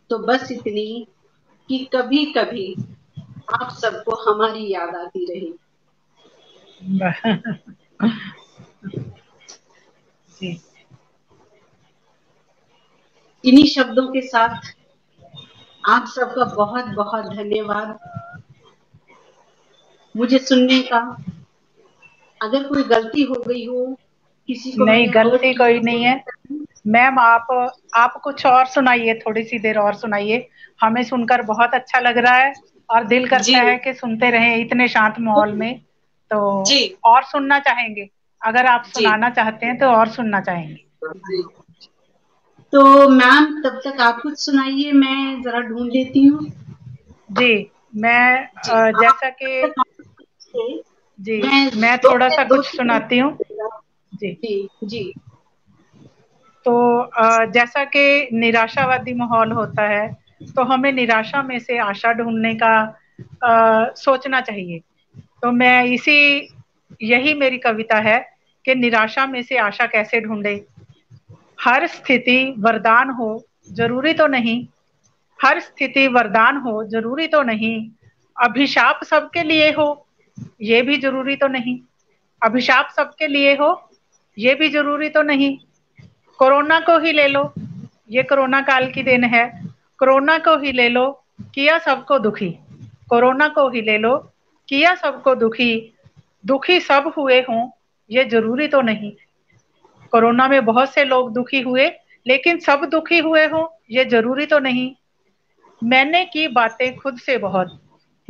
तो बस इतनी, कि कभी कभी आप सबको हमारी याद आती रहे। जी इन्हीं शब्दों के साथ आप सबका बहुत बहुत धन्यवाद मुझे सुनने का। अगर कोई गलती हो गई हो, किसी को नहीं, मैंने हर्ट गलती कोई किया नहीं है हो, मैम। आप कुछ और सुनाइए, थोड़ी सी देर और सुनाइए, हमें सुनकर बहुत अच्छा लग रहा है और दिल जी करता है कि सुनते रहें इतने शांत माहौल में। तो जी और सुनना चाहेंगे, अगर आप जी सुनाना चाहते हैं तो और सुनना चाहेंगे। जी तो मैम तब तक आप कुछ सुनाइए, मैं जरा ढूंढ लेती हूँ। जी मैं जी आप जैसा कि जी मैं मैं दो थोड़ा से सा दो कुछ तीन, सुनाती हूँ। जी जी जी तो जैसा कि निराशावादी माहौल होता है, तो हमें निराशा में से आशा ढूंढने का सोचना चाहिए। तो मैं यही मेरी कविता है कि निराशा में से आशा कैसे ढूंढे। हर स्थिति वरदान हो जरूरी तो नहीं, हर स्थिति वरदान हो जरूरी तो नहीं, अभिशाप सबके लिए हो ये भी जरूरी तो नहीं, अभिशाप सबके लिए हो ये भी जरूरी तो नहीं। कोरोना को ही ले लो, ये कोरोना काल की देन है, कोरोना को ही ले लो, किया सबको दुखी, कोरोना को ही ले लो, किया सबको दुखी, दुखी सब हुए हों ये जरूरी तो नहीं। कोरोना में बहुत से लोग दुखी हुए, लेकिन सब दुखी हुए हों ये जरूरी तो नहीं। मैंने की बातें खुद से बहुत,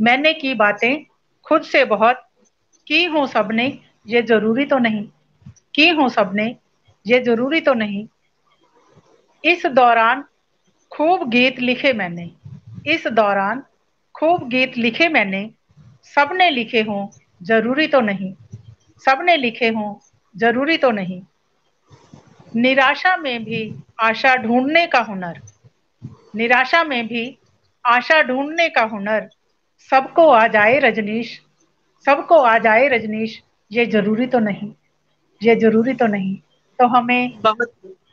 मैंने की बातें खुद से बहुत, की हों सबने ये जरूरी तो नहीं, की हों सबने ये जरूरी तो नहीं। इस दौरान खूब गीत लिखे मैंने, इस दौरान खूब गीत लिखे मैंने, सबने लिखे हों जरूरी तो नहीं, सबने लिखे हों जरूरी तो नहीं। निराशा में भी आशा ढूंढने का हुनर, निराशा में भी आशा ढूंढने का हुनर, सबको आ जाए रजनीश, सबको आ जाए रजनीश ये जरूरी तो नहीं, ये जरूरी तो नहीं। तो हमें बहुत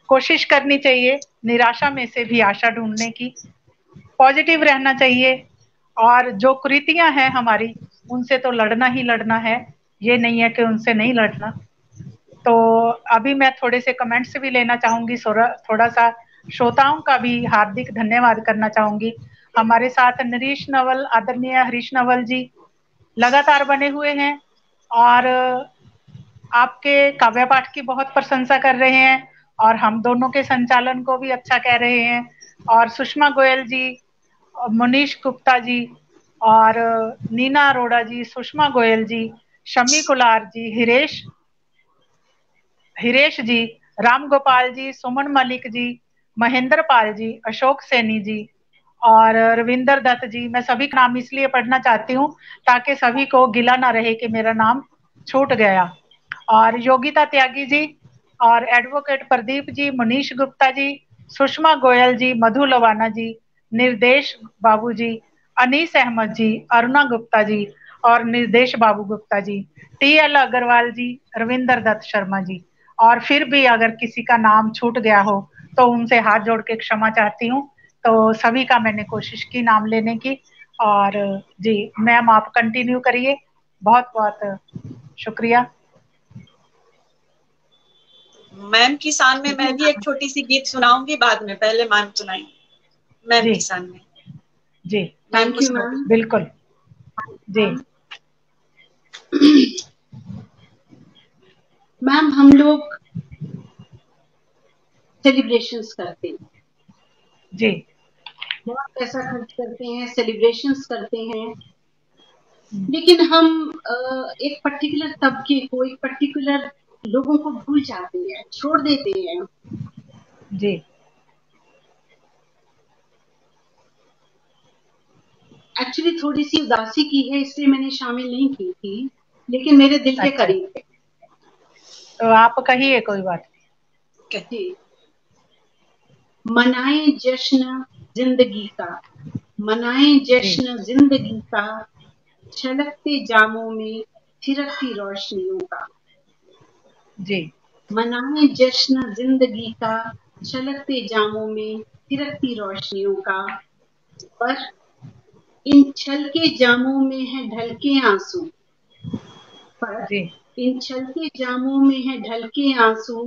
कोशिश करनी चाहिए निराशा में से भी आशा ढूंढने की, पॉजिटिव रहना चाहिए, और जो कुरीतियां हैं हमारी उनसे तो लड़ना ही लड़ना है, ये नहीं है कि उनसे नहीं लड़ना। तो अभी मैं थोड़े से कमेंट्स भी लेना चाहूंगी, थोड़ा सा श्रोताओं का भी हार्दिक धन्यवाद करना चाहूंगी। हमारे साथ नरीश नवल, आदरणीय हरीश नवल जी लगातार बने हुए हैं और आपके काव्य पाठ की बहुत प्रशंसा कर रहे हैं और हम दोनों के संचालन को भी अच्छा कह रहे हैं। और सुषमा गोयल जी, मनीष गुप्ता जी और नीना अरोड़ा जी, सुषमा गोयल जी, शमी कुलार जी, हिरेश जी, राम गोपाल जी, सुमन मलिक जी, महेंद्र पाल जी, अशोक सैनी जी और रविंदर दत्त जी। मैं सभी का नाम इसलिए पढ़ना चाहती हूँ ताकि सभी को गिला ना रहे कि मेरा नाम छूट गया। और योगिता त्यागी जी और एडवोकेट प्रदीप जी, मनीष गुप्ता जी, सुषमा गोयल जी, मधु लवाना जी, निर्देश बाबू जी, अनीस अहमद जी, अरुणा गुप्ता जी और निर्देश बाबू गुप्ता जी, टीएल अग्रवाल जी, रविंदर दत्त शर्मा जी। और फिर भी अगर किसी का नाम छूट गया हो तो उनसे हाथ जोड़ के क्षमा चाहती हूँ। तो सभी का मैंने कोशिश की नाम लेने की। और जी मैम आप कंटिन्यू करिए, बहुत बहुत शुक्रिया। मैम की शान में मैं भी एक छोटी सी गीत सुनाऊंगी बाद में, पहले मैम सुनाएंगी मैम जी की शान में। जी मैम थैंक को यू सुना मैम। बिल्कुल जी। मैम हम लोग सेलिब्रेशंस करते हैं, जी बहुत पैसा खर्च करते हैं, सेलिब्रेशंस करते हैं, लेकिन हम एक पर्टिकुलर तबके को, एक पर्टिकुलर लोगों को भूल जाते हैं, छोड़ देते हैं। जी एक्चुअली थोड़ी सी उदासी की है इसलिए मैंने शामिल नहीं की थी, लेकिन मेरे दिल के अच्छा, करीब है। तो आप कहिए, कोई बात कहती मनाए जश्न जिंदगी का, मनाए नहीं। जश्न जिंदगी का, छलकते जामों में थिरकती रोशनियों का। जी मनाए जश्न जिंदगी का, छलकते जामों में थिरकती रोशनियों का। पर इन छलके जामों में है ढलके आंसू, पर जी इन छलके जामों में है ढलके आंसू,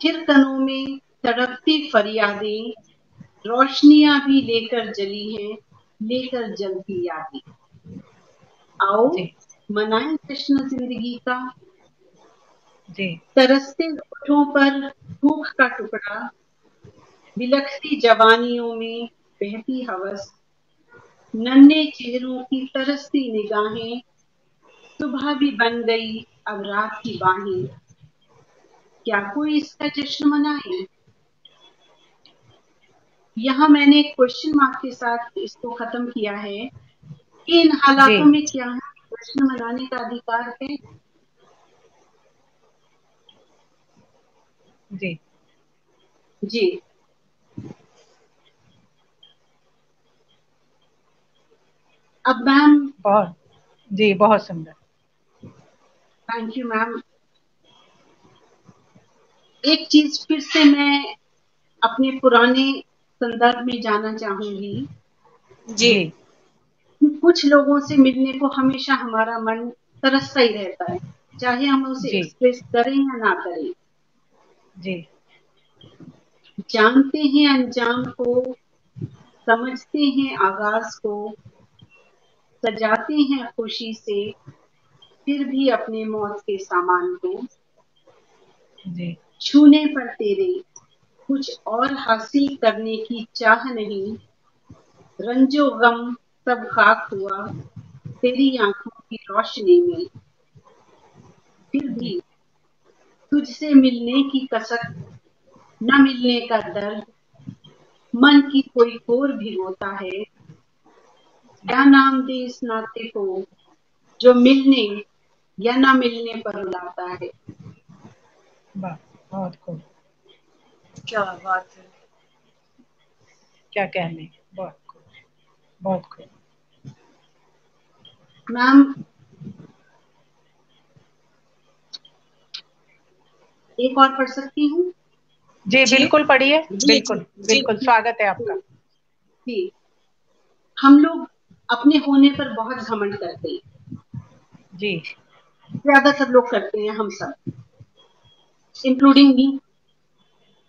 फिर कनों में तड़पती फरियादें, रोशनियां भी लेकर जली हैं, लेकर जलती यादें। आओ जी मनाएं जश्न जिंदगी का, जी तरसते होठों पर भूख का टुकड़ा, बिलखती जवानियों में बहती हवस, नन्हे चेहरों की तरसती निगाहें, सुबह भी बन गई अब रात की बाहें। क्या कोई इसका जश्न मनाए? यहाँ मैंने एक क्वेश्चन मार्क के साथ इसको खत्म किया है कि इन जी हालातों में क्या है जश्न मनाने का अधिकार है? जी जी अब मैम, बहुत जी बहुत सुंदर। Thank you ma'am. एक चीज फिर से मैं अपने पुराने संदर्भ में जाना चाहूंगी। जी कुछ कुछ लोगों से मिलने को हमेशा हमारा मन तरसता ही रहता है, चाहे हम उसे जी एक्सप्रेस करें या ना करें। जी जानते हैं अंजाम को, समझते हैं आगाज को, सजाते हैं खुशी से, फिर भी अपने मौत के सामान को। जी छूने पर तेरे कुछ और हासिल करने की चाह नहीं, रंजो गम सब खाक हुआ तेरी आंखों की रोशनी में। फिर जी भी तुझसे मिलने की कसक, न मिलने का दर्द, मन की कोई कोर भिगोता है। क्या नाम दे इस नाते को जो मिलने या न मिलने पर रुलाता है। वाह, बहुत खूब, क्या बात है। क्या कहने, बहुत खूब, बहुत खूब। मैम, एक और पढ़ सकती हूँ? जी जी बिल्कुल पढ़िए, जी जी बिल्कुल जी बिल्कुल, स्वागत है आपका। जी, हम लोग अपने होने पर बहुत घमंड करते हैं, जी ज्यादातर लोग करते हैं, हम सब इंक्लूडिंग मी।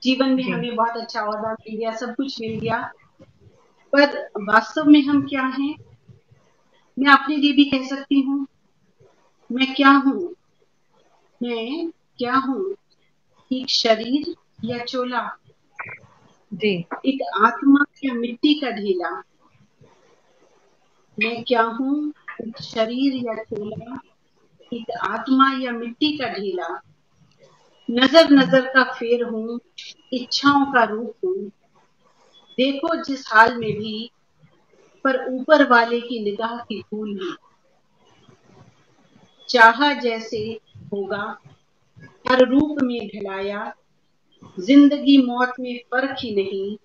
जीवन में जी हमें बहुत अच्छा ओहदा मिल गया, सब कुछ मिल गया, पर वास्तव में हम क्या हैं? मैं अपने लिए भी कह सकती हूँ, मैं क्या हूँ? मैं क्या हूँ? एक शरीर या चोला, जी एक आत्मा या मिट्टी का ढेला। मैं क्या हूँ? एक शरीर या चोला, एक आत्मा या मिट्टी का ढेला। नजर नजर का फेर हूँ, इच्छाओं का रूप हूँ। देखो जिस हाल में भी, पर ऊपर वाले की निगाह की भूल हूँ। चाहा जैसे होगा, हर रूप में ढलाया, जिंदगी मौत में फर्क ही नहीं,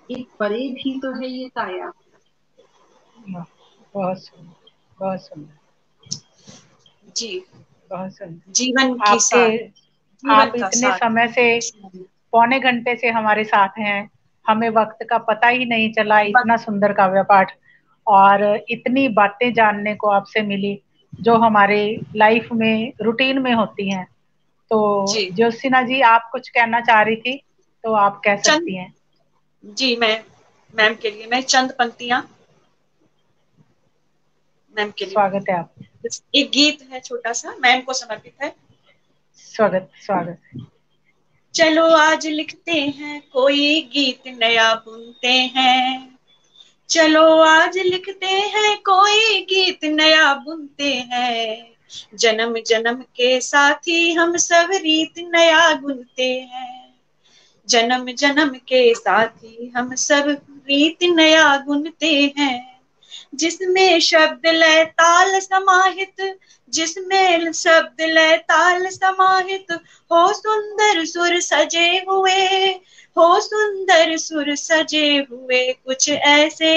एक फरेब ही तो है ये काया। वाह, बहुत सुंदर, बहुत सुंदर, जी। बहुत सुंदर। जीवन के आपके साथ, जीवन आप का इतने साथ। समय से, पौने घंटे से हमारे साथ हैं, हमें वक्त का पता ही नहीं चला। इतना सुंदर काव्य पाठ और इतनी बातें जानने को आपसे मिली जो हमारे लाइफ में रूटीन में होती हैं। तो जी ज्योत्सना जी, आप कुछ कहना चाह रही थी, तो आप कह चंद, सकती हैं। जी मैं मैम के लिए मैं चंद पंक्तियां मैम के लिए। स्वागत है आप। एक गीत है छोटा सा, मैम को समर्पित है। स्वागत स्वागत। चलो आज लिखते हैं कोई गीत नया बुनते हैं। चलो आज लिखते हैं कोई गीत नया बुनते हैं। जन्म जन्म के साथी हम सब रीत नया बुनते हैं। जन्म जन्म के साथी हम सब रीत नया बुनते हैं। जिसमें शब्द लय ताल समाहित, जिसमें शब्द लय ताल समाहित, हो सुंदर सुर सजे हुए, हो सुंदर सुर सजे हुए। कुछ ऐसे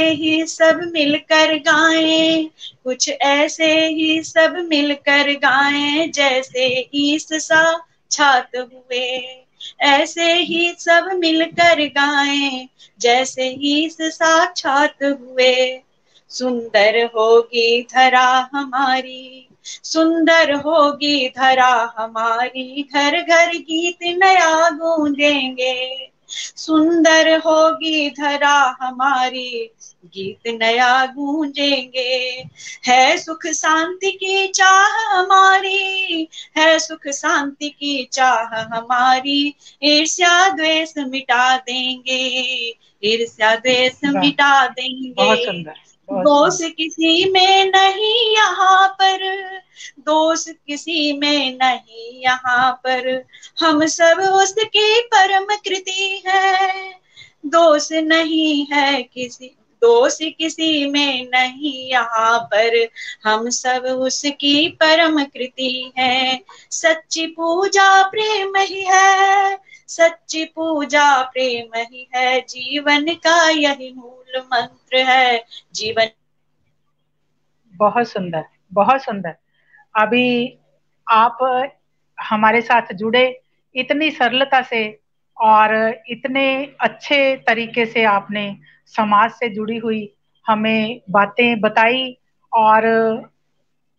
ही सब मिलकर गाएं, कुछ ऐसे ही सब मिलकर गाएं। जैसे ईसा छात हुए, ऐसे ही सब मिलकर गाएं, जैसे ईस साक्षात हुए। सुंदर होगी धरा हमारी, सुंदर होगी धरा हमारी, घर घर गीत नया गूंजेंगे। सुंदर होगी धरा हमारी, गीत नया गूंजेंगे। है सुख शांति की चाह हमारी, है सुख शांति की चाह हमारी। ईर्ष्या द्वेष मिटा देंगे, ईर्ष्या द्वेष वाह, मिटा देंगे। बहुत सुंदर, बहुत दोष सुंदर। किसी में नहीं यहाँ पर, दोष किसी में नहीं यहाँ पर। हम सब उसकी परम कृति है, दोष नहीं है किसी, दोष किसी में नहीं यहाँ पर। हम सब उसकी परम कृति है। सच्ची पूजा प्रेम ही है, सच्ची पूजा प्रेम ही है। जीवन का यही मूल मंत्र है, जीवन। बहुत सुंदर, बहुत सुंदर। अभी आप हमारे साथ जुड़े इतनी सरलता से और इतने अच्छे तरीके से, आपने समाज से जुड़ी हुई हमें बातें बताई, और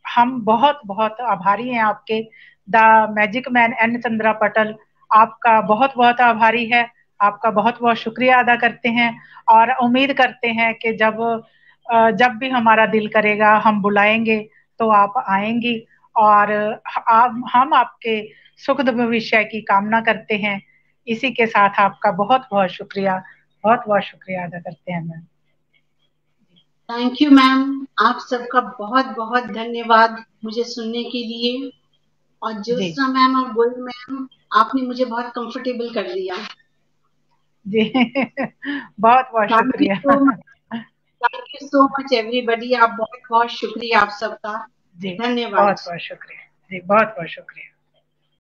हम बहुत बहुत आभारी हैं आपके। The magic man N Chandra Patel आपका बहुत बहुत आभारी है, आपका बहुत बहुत शुक्रिया अदा करते हैं, और उम्मीद करते हैं कि जब भी हमारा दिल करेगा हम बुलाएंगे तो आप आएंगी, और हम आपके सुखद भविष्य की कामना करते हैं। इसी के साथ आपका बहुत बहुत शुक्रिया अदा करते हैं मैम। थैंक यू मैम, आप सबका बहुत बहुत धन्यवाद मुझे सुनने के लिए। और ज्योत्सना मैम और गोयल मैम, आपने मुझे बहुत कंफर्टेबल कर दिया जी। बहुत बहुत शुक्रिया। Thank you so much everybody, आप बहुत बहुत शुक्रिया आप सबका। जी धन्यवाद। बहुत बहुत शुक्रिया जी, बहुत बहुत शुक्रिया।